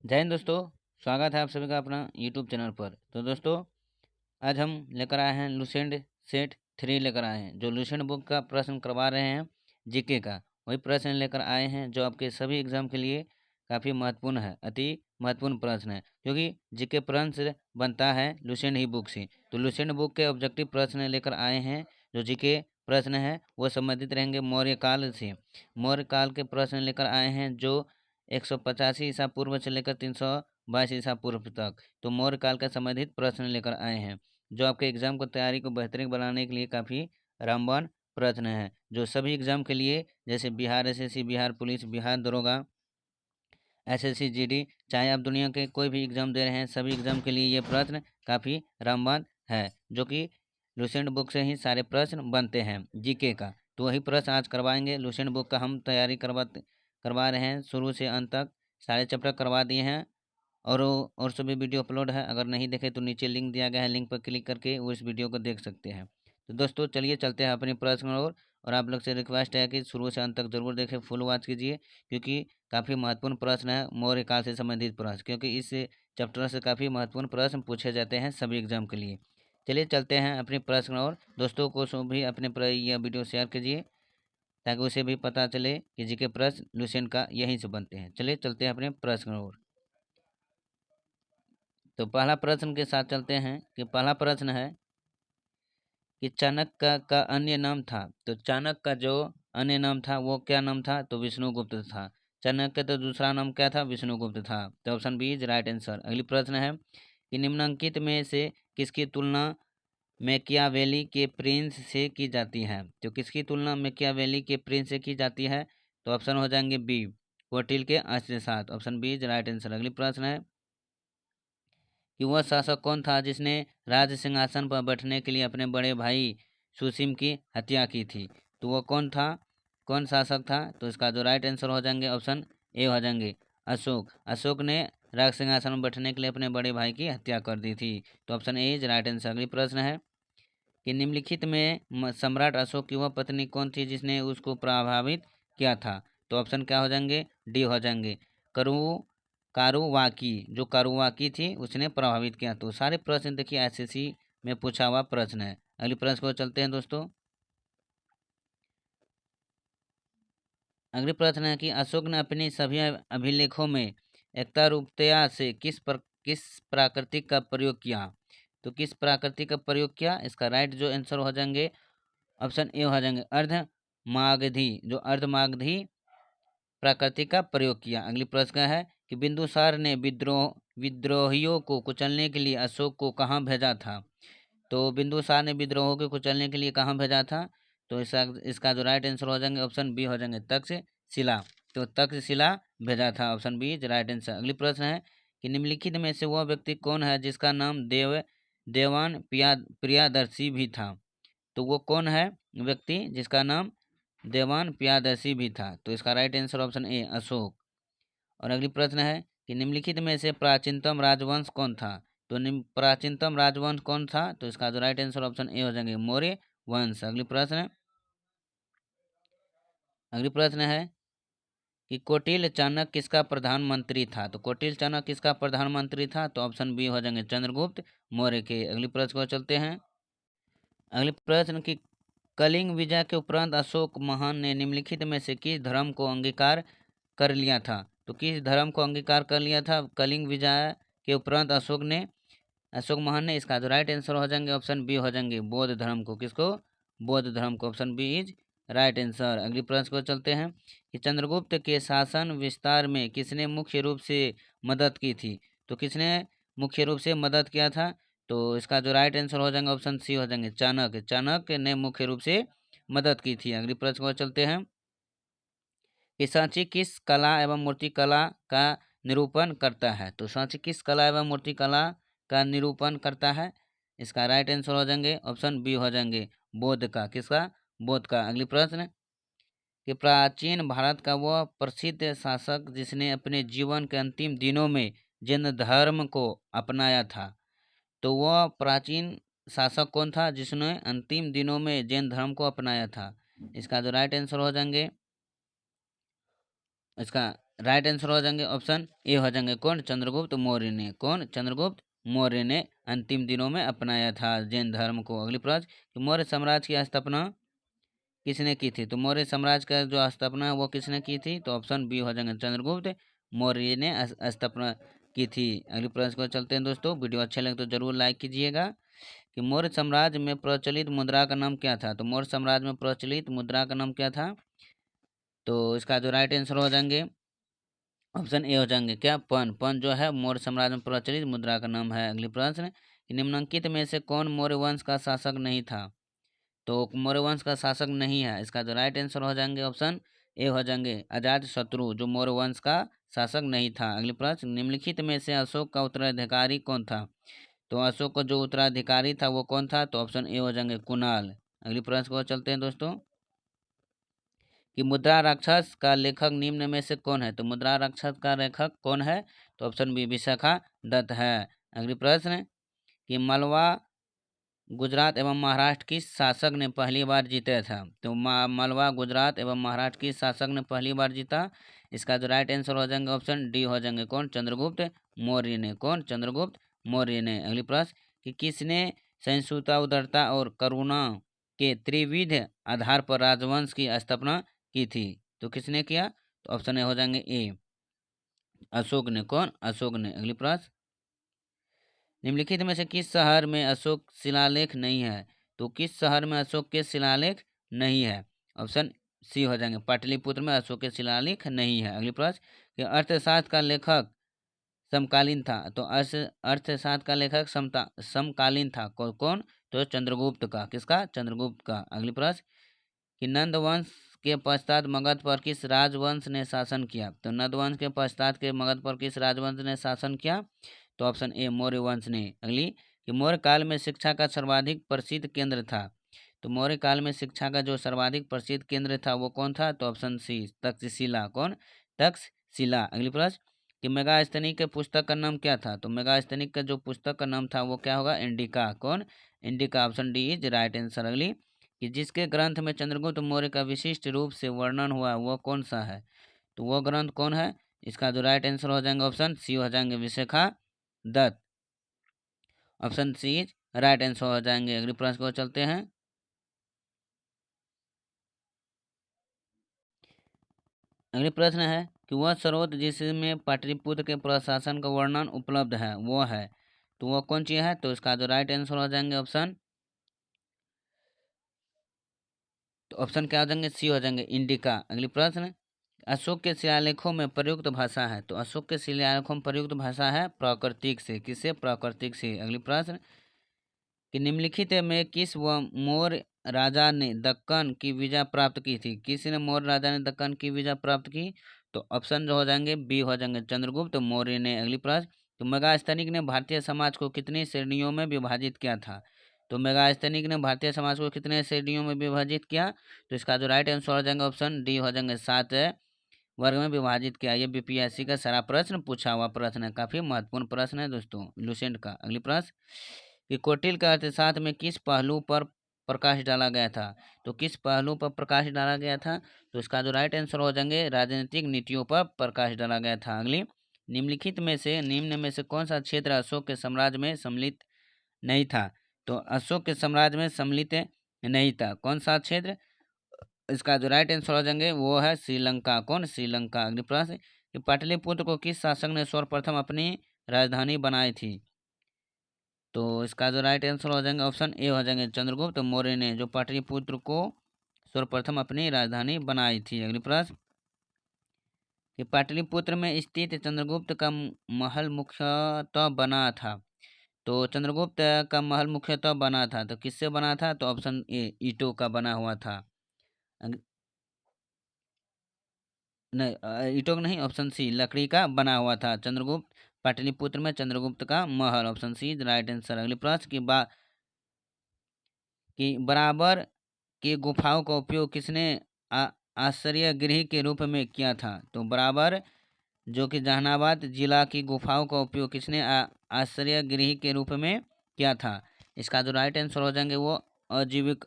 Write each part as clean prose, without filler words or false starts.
जय हिंद दोस्तों। स्वागत है आप सभी का अपना यूट्यूब चैनल पर। तो दोस्तों, आज हम लेकर आए हैं लुसेंट सेट 3 लेकर आए हैं, जो लुसेंट बुक का प्रश्न करवा रहे हैं जीके का। वही प्रश्न लेकर आए हैं जो आपके सभी एग्जाम के लिए काफ़ी महत्वपूर्ण है, अति महत्वपूर्ण प्रश्न है, क्योंकि जीके प्रश्न बनता है लुसेंट ही बुक से। तो लुसेंट बुक के ऑब्जेक्टिव प्रश्न लेकर आए हैं। जो जीके प्रश्न है वो संबंधित रहेंगे मौर्य काल से। मौर्य काल के प्रश्न लेकर आए हैं जो 185 ईसा पूर्व से लेकर 322 ईसा पूर्व तक। तो मौर्य काल का संबंधित प्रश्न लेकर आए हैं, जो आपके एग्जाम को तैयारी को बेहतरीन बनाने के लिए काफ़ी रामबाण प्रश्न है, जो सभी एग्जाम के लिए, जैसे बिहार एसएससी, बिहार पुलिस, बिहार दरोगा, एसएससी जीडी, चाहे आप दुनिया के कोई भी एग्जाम दे रहे हैं, सभी एग्जाम के लिए ये प्रश्न काफ़ी रामबाण है, जो कि लुसेंट बुक से ही सारे प्रश्न बनते हैं जीके का। तो वही प्रश्न आज करवाएंगे। लुसेंट बुक का हम तैयारी करवा रहे हैं शुरू से अंत तक, सारे चैप्टर करवा दिए हैं। और सभी वीडियो अपलोड है, अगर नहीं देखे तो नीचे लिंक दिया गया है, लिंक पर क्लिक करके वो इस वीडियो को देख सकते हैं। तो दोस्तों चलिए चलते हैं अपने प्रश्न और आप लोग से रिक्वेस्ट है कि शुरू से अंत तक जरूर देखें, फुल वॉच कीजिए, क्योंकि काफ़ी महत्वपूर्ण प्रश्न है मौर्य काल से संबंधित प्रश्न, क्योंकि इस चैप्टर से काफ़ी महत्वपूर्ण प्रश्न पूछे जाते हैं सभी एग्जाम के लिए। चलिए चलते हैं अपने प्रश्न और दोस्तों को भी अपने यह वीडियो शेयर कीजिए, ताकि उसे भी पता चले कि जीके प्रश्न लुसेंट का यहीं से बनते हैं। चलिए चलते हैं अपने प्रश्न और। तो पहला प्रश्न के साथ चलते हैं कि पहला प्रश्न है कि चाणक्य का अन्य नाम था। तो चाणक्य का जो अन्य नाम था वो क्या नाम था? तो विष्णुगुप्त था। चाणक्य तो दूसरा नाम क्या था? विष्णुगुप्त था। तो option B is right answer. अगली प्रश्न है कि निम्नलिखित में से किसकी तुलना मैकियावेली के प्रिंस से की जाती है? तो किसकी तुलना मैकियावेली के प्रिंस से की जाती है? तो ऑप्शन हो जाएंगे बी, कोटिल के अंश के साथ। Option B is right answer. अगली प्रश्न है कि वह शासक कौन था जिसने राज सिंहासन पर बैठने के लिए अपने बड़े भाई सुसीम की हत्या की थी? तो वह कौन था, कौन शासक था? तो इसका जो राइट आंसर हो जाएंगे ऑप्शन ए हो जाएंगे अशोक। अशोक ने राज सिंहासन पर बैठने के लिए अपने बड़े भाई की हत्या कर दी थी। तो option A is right answer. अगली प्रश्न है कि निम्नलिखित में सम्राट अशोक की वह पत्नी कौन थी जिसने उसको प्रभावित किया था? तो ऑप्शन क्या हो जाएंगे? डी हो जाएंगे करु कारुवाकी। जो कारुवाकी थी उसने प्रभावित किया। तो सारे प्रश्न देखिए एसएससी में पूछा हुआ प्रश्न है। अगले प्रश्न को चलते हैं दोस्तों। अगले प्रश्न है कि अशोक ने अपने सभी अभिलेखों में एकता रूपतया से किस प्राकृतिक का प्रयोग किया? तो किस प्राकृतिक का प्रयोग किया? इसका राइट जो आंसर हो जाएंगे ऑप्शन ए हो जाएंगे अर्ध मागधी। जो अर्ध मागधी प्राकृतिक का प्रयोग किया। अगली प्रश्न है कि बिंदुसार ने विद्रोहियों को कुचलने के लिए अशोक को कहाँ भेजा था? तो बिंदुसार ने विद्रोहों को कुचलने के लिए कहाँ भेजा था? तो इसका जो राइट आंसर हो जाएंगे ऑप्शन बी हो जाएंगे तक्षशिला। तो तक्षशिला भेजा था। Option B is right answer. अगली प्रश्न है कि निम्नलिखित में से वह व्यक्ति कौन है जिसका नाम देवान प्रियादर्शी भी था? तो वो कौन है व्यक्ति जिसका नाम देवान प्रियादर्शी भी था? तो इसका right answer option A Ashok. और अगली प्रश्न है कि निम्नलिखित में से प्राचीनतम राजवंश कौन था? तो प्राचीनतम राजवंश कौन था? तो इसका जो राइट आंसर ऑप्शन ए हो जाएंगे मौर्य वंश। अगली प्रश्न है कि कौटिल्य चाणक्य किसका प्रधानमंत्री था? तो कौटिल्य चाणक्य किसका प्रधानमंत्री था? तो ऑप्शन बी हो जाएंगे चंद्रगुप्त मौर्य के। अगली प्रश्न को चलते हैं। अगले प्रश्न की कलिंग विजय के उपरांत अशोक महान ने निम्नलिखित में से किस धर्म को अंगीकार कर लिया था? तो किस धर्म को अंगीकार कर लिया था कलिंग विजय के उपरांत अशोक महान ने? इसका जो राइट आंसर हो जाएंगे ऑप्शन बी हो जाएंगे बौद्ध धर्म को। किसको? बौद्ध धर्म को। Option B is right answer. अगली प्रश्न को चलते हैं कि चंद्रगुप्त के शासन विस्तार में किसने मुख्य रूप से मदद की थी? तो किसने मुख्य रूप से मदद किया था? तो इसका जो राइट आंसर हो जाएंगे ऑप्शन सी हो जाएंगे चाणक्य। चाणक्य ने मुख्य रूप से मदद की थी। अगली प्रश्न को चलते हैं कि सांची किस कला एवं मूर्तिकला का निरूपण करता है? तो सांची किस कला एवं मूर्तिकला का निरूपण करता है? इसका राइट आंसर हो जाएंगे ऑप्शन बी हो जाएंगे बौद्ध का। किसका? बौद्ध का। अगली प्रश्न कि प्राचीन भारत का वह प्रसिद्ध शासक जिसने अपने जीवन के अंतिम दिनों में जैन धर्म को अपनाया था? तो वह प्राचीन शासक कौन था जिसने अंतिम दिनों में जैन धर्म को अपनाया था? इसका जो राइट आंसर हो जाएंगे इसका राइट आंसर हो जाएंगे ऑप्शन ए हो जाएंगे कौन, चंद्रगुप्त मौर्य ने। कौन, चंद्रगुप्त मौर्य ने अंतिम दिनों में अपनाया था जैन धर्म को। अगली प्रश्न कि मौर्य साम्राज्य की स्थापना किसने की थी? तो मौर्य साम्राज्य का जो स्थापना है वो किसने की थी? तो ऑप्शन बी हो जाएंगे चंद्रगुप्त मौर्य ने स्थापना की थी। अगली प्रश्न को चलते हैं दोस्तों। वीडियो अच्छा लगे तो जरूर लाइक कीजिएगा। कि मौर्य साम्राज्य में प्रचलित मुद्रा का नाम क्या था? तो मौर्य साम्राज्य में प्रचलित मुद्रा का नाम क्या था? तो इसका जो राइट आंसर हो जाएंगे ऑप्शन ए हो जाएंगे क्या, पन। पन जो है मौर्य साम्राज्य में प्रचलित मुद्रा का नाम है। अगली प्रश्न कि निम्नलिखित में से कौन मौर्य वंश का शासक नहीं था? तो मौर्य वंश का शासक नहीं है, इसका जो राइट आंसर हो जाएंगे ऑप्शन ए हो जाएंगे अजात शत्रु, जो मौर्य वंश का शासक नहीं था। अगली प्रश्न निम्नलिखित में से अशोक का उत्तराधिकारी कौन था? तो अशोक का जो उत्तराधिकारी था वो कौन था? तो ऑप्शन ए हो जाएंगे कुणाल। अगली प्रश्न को चलते हैं दोस्तों कि मुद्रा राक्षस का लेखक निम्न में से कौन है? तो मुद्रा राक्षस का लेखक कौन है? तो ऑप्शन बी विशाखा दत्त है। अगली प्रश्न कि मालवा गुजरात एवं महाराष्ट्र किस शासक ने पहली बार जीता था? तो मालवा गुजरात एवं महाराष्ट्र किस शासक ने पहली बार जीता? इसका जो राइट आंसर हो जाएंगे ऑप्शन डी हो जाएंगे कौन, चंद्रगुप्त मौर्य ने। कौन, चंद्रगुप्त मौर्य ने। अगली प्रश्न कि किसने सहिष्णुता, उदारता और करुणा के त्रिविध आधार पर राजवंश की स्थापना की थी? तो किसने किया? तो ऑप्शन ए हो जाएंगे ए अशोक ने। कौन, अशोक ने। अगली प्रश्न निम्नलिखित में से किस शहर में अशोक शिलालेख नहीं है? तो किस शहर में अशोक के शिलालेख नहीं है? ऑप्शन सी हो जाएंगे पाटलिपुत्र में अशोक के शिलालेख नहीं है। अगली प्रश्न कि अर्थशास्त्र का लेखक समकालीन था? तो अर्थशास्त्र का लेखक समकालीन था कौन? तो चंद्रगुप्त का। किसका? चंद्रगुप्त का। अगली प्रश्न कि नंद वंश के पश्चात मगध पर किस राजवंश ने शासन किया? तो नंद वंश के पश्चात के मगध पर किस राजवंश ने शासन किया? तो ऑप्शन ए मौर्य वंश ने। अगली कि मौर्य काल में शिक्षा का सर्वाधिक प्रसिद्ध केंद्र था? तो मौर्य काल में शिक्षा का जो सर्वाधिक प्रसिद्ध केंद्र था वो कौन था? तो ऑप्शन सी तक्षशिला। कौन, तक्षशिला। अगली प्रश्न कि मेगास्थनीक के पुस्तक का नाम क्या था? तो मेगास्थनीक का जो पुस्तक का नाम था वो क्या होगा? इंडिका। कौन, indica. Option D is right answer. अगली कि जिसके ग्रंथ में चंद्रगुप्त मौर्य का विशिष्ट रूप से वर्णन हुआ वो कौन सा है? तो वो ग्रंथ कौन है? इसका जो राइट आंसर हो जाएंगे ऑप्शन सी हो जाएंगे Vishakha Datta. Option C is right answer हो जाएंगे। अगले प्रश्न को चलते हैं। अगले प्रश्न है कि वह स्रोत जिसमें पाटलिपुत्र के प्रशासन का वर्णन उपलब्ध है वो है, तो वह कौन सी है? तो इसका जो राइट आंसर हो जाएंगे ऑप्शन, तो ऑप्शन क्या हो जाएंगे? सी हो जाएंगे इंडिका। अगली प्रश्न अशोक के शिलालेखों में प्रयुक्त भाषा है? तो अशोक के शिलालेखों में प्रयुक्त भाषा है प्राकृतिक से। किससे? प्राकृतिक से। अगली प्रश्न कि निम्नलिखित में किस व मौर्य राजा ने दक्कन की विजय प्राप्त की थी? किसने मौर्य राजा ने दक्कन की विजय प्राप्त की? तो ऑप्शन जो हो जाएंगे बी हो जाएंगे चंद्रगुप्त मौर्य ने। अगली प्रश्न तो मेगास्थनीक ने भारतीय समाज को कितनी श्रेणियों में विभाजित किया था? तो मेगास्थनीक ने भारतीय समाज को कितने श्रेणियों में विभाजित किया? तो इसका जो राइट आंसर हो जाएंगे ऑप्शन डी हो जाएंगे 7 वर्ग में विभाजित किया। ये बीपीएससी का सारा प्रश्न पूछा हुआ प्रश्न है, काफी महत्वपूर्ण प्रश्न है दोस्तों लुसेंट का। अगली प्रश्न कि कौटिल्य के अर्थशास्त्र में किस पहलू पर प्रकाश डाला गया था? तो किस पहलू पर प्रकाश डाला गया था? तो इसका जो राइट आंसर हो जाएंगे राजनीतिक नीतियों पर प्रकाश डाला गया था। अगली निम्नलिखित में से निम्न में से कौन सा क्षेत्र अशोक के साम्राज्य में सम्मिलित नहीं था? तो अशोक के साम्राज्य में सम्मिलित नहीं था कौन सा क्षेत्र? इसका जो राइट आंसर हो जाएंगे वो है श्रीलंका। कौन, श्रीलंका। अगली प्रश्न कि पाटलिपुत्र को किस शासक ने सर्वप्रथम अपनी राजधानी बनाई थी? तो इसका जो राइट आंसर हो जाएंगे ऑप्शन ए हो जाएंगे चंद्रगुप्त मौर्य ने, जो पाटलिपुत्र को सर्वप्रथम अपनी राजधानी बनाई थी। अगली प्रश्न कि पाटलिपुत्र में स्थित चंद्रगुप्त का महल मुख्यतः बना था? तो चंद्रगुप्त का महल मुख्यतः बना था तो किससे बना था? तो ऑप्शन ए ईंटों का बना हुआ था। नहीं ईंटों का नहीं, ऑप्शन सी लकड़ी का बना हुआ था। चंद्रगुप्त पाटलिपुत्र में चंद्रगुप्त का महल, ऑप्शन सी राइट आंसर। अगली प्रश्न कि बराबर की गुफाओं का उपयोग किसने आश्रय गृह के रूप में किया था? तो बराबर जो कि जहानाबाद जिला की गुफाओं का उपयोग किसने आश्रय गृह के रूप में किया था? इसका जो राइट आंसर हो जाएंगे वो अजीविक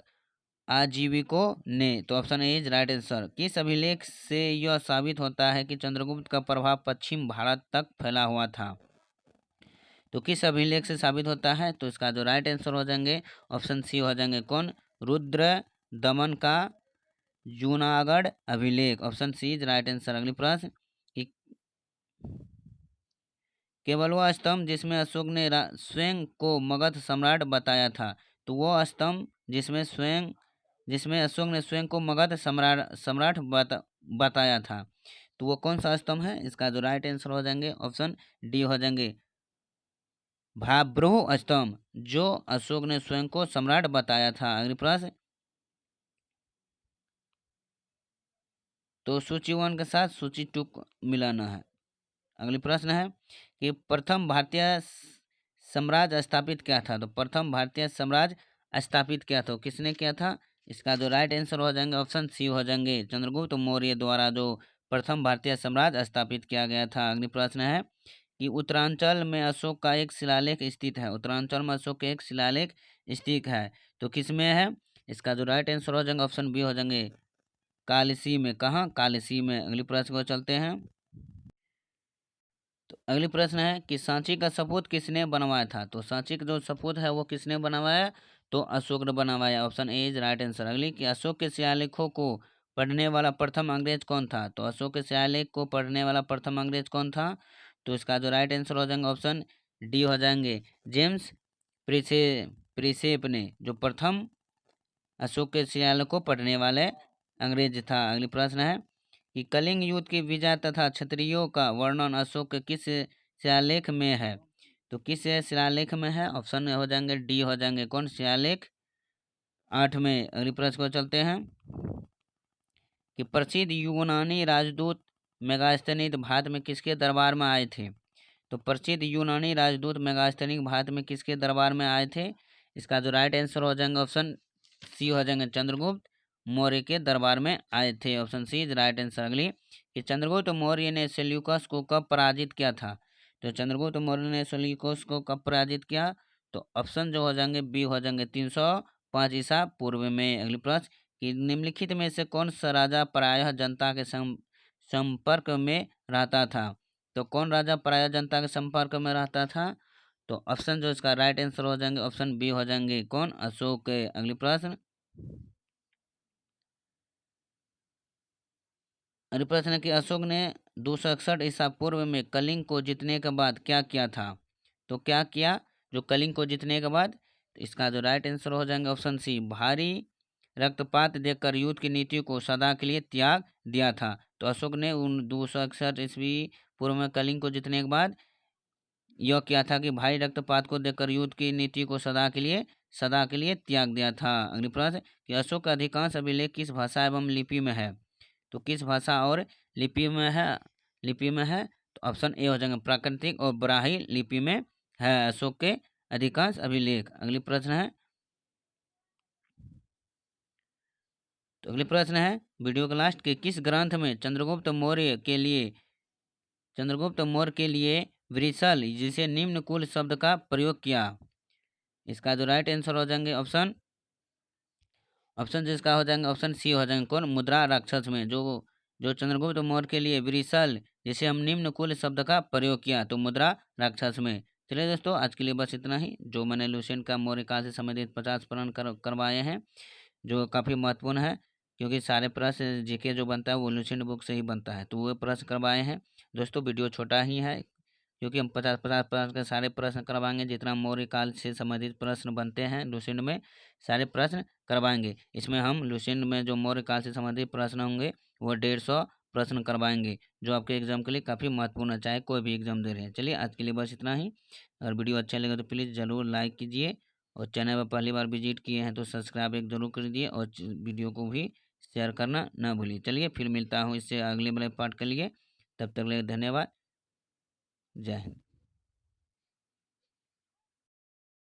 आजीविकों ने। तो option A is right answer. किस अभिलेख से यह साबित होता है कि चंद्रगुप्त का प्रभाव पश्चिम भारत तक फैला हुआ था? तो किस अभिलेख से साबित होता है? तो इसका जो राइट आंसर हो जाएंगे ऑप्शन सी हो जाएंगे कौन? रुद्र दमन का जूनागढ़ अभिलेख। Option C is right answer. अगली प्रश्न कि केवल वह स्तंभ जिसमें अशोक ने स्वयं को मगध सम्राट बताया था। तो वो स्तंभ जिसमें अशोक ने स्वयं को मगध सम्राट बताया था, तो वो कौन सा स्तंभ है? इसका जो राइट आंसर हो जाएंगे ऑप्शन डी हो जाएंगे भाब्रोह स्तंभ, जो अशोक ने स्वयं को सम्राट बताया था। अगली प्रश्न तो सूची 1 के साथ सूची 2 मिलाना है। अगली प्रश्न है कि प्रथम भारतीय साम्राज्य स्थापित क्या था? तो प्रथम भारतीय साम्राज्य स्थापित क्या था, किसने किया था? इसका जो राइट आंसर हो जाएंगे ऑप्शन सी हो जाएंगे चंद्रगुप्त मौर्य द्वारा जो प्रथम भारतीय साम्राज्य स्थापित किया गया था। अगली प्रश्न है कि उत्तरांचल में अशोक का एक शिलालेख स्थित है। उत्तरांचल में अशोक का एक शिलालेख स्थित है, तो किसमें है? इसका जो राइट आंसर हो जाएंगे ऑप्शन बी हो जाएंगे कालसी में। कहाँ? कालसी में। अगली प्रश्न को चलते हैं। तो अगली प्रश्न है कि सांची का सपूत किसने बनवाया था? तो सांची का जो सपूत है वो किसने बनवाया? तो अशोक ने बनवाया। Option A is right answer. अगली कि अशोक के शिलालेखों को पढ़ने वाला प्रथम अंग्रेज कौन था? तो अशोक के शिलालेख को पढ़ने वाला प्रथम अंग्रेज कौन था? तो इसका जो राइट आंसर हो जाएंगे ऑप्शन डी हो जाएंगे जेम्स प्रिसे प्रिसेप ने, जो प्रथम अशोक के शिलालेख को पढ़ने वाले अंग्रेज था। अगली प्रश्न है कि कलिंग युद्ध की विजय तथा क्षत्रियों का वर्णन अशोक के किस शिलालेख में है? तो किस शिलालेख में है? ऑप्शन हो जाएंगे डी हो जाएंगे कौन? शिलालेख 8 में। अगली प्रश्न को चलते हैं कि प्रसिद्ध यूनानी राजदूत मेगास्थनीज भारत में किसके दरबार में आए थे? तो प्रसिद्ध यूनानी राजदूत मेगास्थनीज भारत में किसके दरबार में आए थे? इसका जो राइट आंसर हो जाएंगे ऑप्शन सी हो जाएंगे चंद्रगुप्त मौर्य के दरबार में आए थे। Option C is right answer. अगली कि चंद्रगुप्त मौर्य ने सेल्यूकस को कब पराजित किया था? तो चंद्रगुप्त मौर्य ने सेल्यूकस को कब पराजित किया? तो ऑप्शन जो हो जाएंगे बी हो जाएंगे 305 ईसा पूर्व में। अगली प्रश्न कि निम्नलिखित में से कौन सा राजा प्रायः जनता के संपर्क में रहता था? तो कौन राजा प्रायः जनता के संपर्क में रहता था? तो ऑप्शन जो इसका राइट आंसर हो जाएंगे ऑप्शन बी हो जाएंगे कौन? अशोक। अगली प्रश्न अगली प्रश्न है कि अशोक ने 261 ईसा पूर्व में कलिंग को जीतने के बाद क्या किया था? तो क्या किया जो कलिंग को जीतने के बाद? तो इसका जो राइट आंसर हो जाएंगे ऑप्शन सी भारी रक्तपात देकर युद्ध की नीति को सदा के लिए त्याग दिया था। तो अशोक ने उन 261 ईस्वी पूर्व में कलिंग को जीतने के बाद यह किया था कि भारी रक्तपात को देखकर युद्ध की नीति को सदा के लिए त्याग दिया था। अगली प्रश्न कि अशोक का अधिकांश अभिलेख किस भाषा एवं लिपि में है? तो किस भाषा और लिपि में है? तो ऑप्शन ए हो जाएंगे प्राकृतिक और ब्राह्मी लिपि में है अशोक के अधिकांश अभिलेख। अगली प्रश्न है तो अगली प्रश्न है वीडियो के लास्ट के किस ग्रंथ में चंद्रगुप्त मौर्य के लिए वृषल जिसे निम्न कुल शब्द का प्रयोग किया? इसका जो राइट आंसर हो जाएंगे ऑप्शन जिसका हो जाएंगे ऑप्शन सी हो जाएंगे कौन? मुद्रा राक्षस में। जो चंद्रगुप्त मौर्य के लिए वृषल जिसे हम निम्न कुल शब्द का प्रयोग किया, तो मुद्रा राक्षस में। चलिए दोस्तों आज के लिए बस इतना ही, जो मैंने लुसेंट का मौर्य काल से संबंधित 50 प्रश्न करवाए हैं, जो काफ़ी महत्वपूर्ण है, क्योंकि सारे प्रश्न जीके जो बनता है वो लुसेंट बुक से ही बनता है, तो वो प्रश्न करवाए हैं। दोस्तों वीडियो छोटा ही है, क्योंकि हम 50 प्रश्न के सारे प्रश्न करवाएंगे, जितना मौर्य काल से संबंधित प्रश्न बनते हैं लुसेंट में सारे प्रश्न करवाएंगे। इसमें हम लुसेंट में जो मौर्य काल से संबंधित प्रश्न होंगे वो 150 प्रश्न करवाएंगे, जो आपके एग्जाम के लिए काफ़ी महत्वपूर्ण है, चाहे कोई भी एग्जाम दे रहे हैं। चलिए आज के लिए बस इतना ही। अगर वीडियो अच्छा लगे तो प्लीज़ ज़रूर लाइक कीजिए, और चैनल पर पहली बार विजिट किए हैं तो सब्सक्राइब एक जरूर कर दीजिए, और वीडियो को भी शेयर करना ना भूलिए। चलिए फिर मिलता हूँ इससे अगले वाले पार्ट के लिए, तब तक के लिए धन्यवाद। जय हिंद।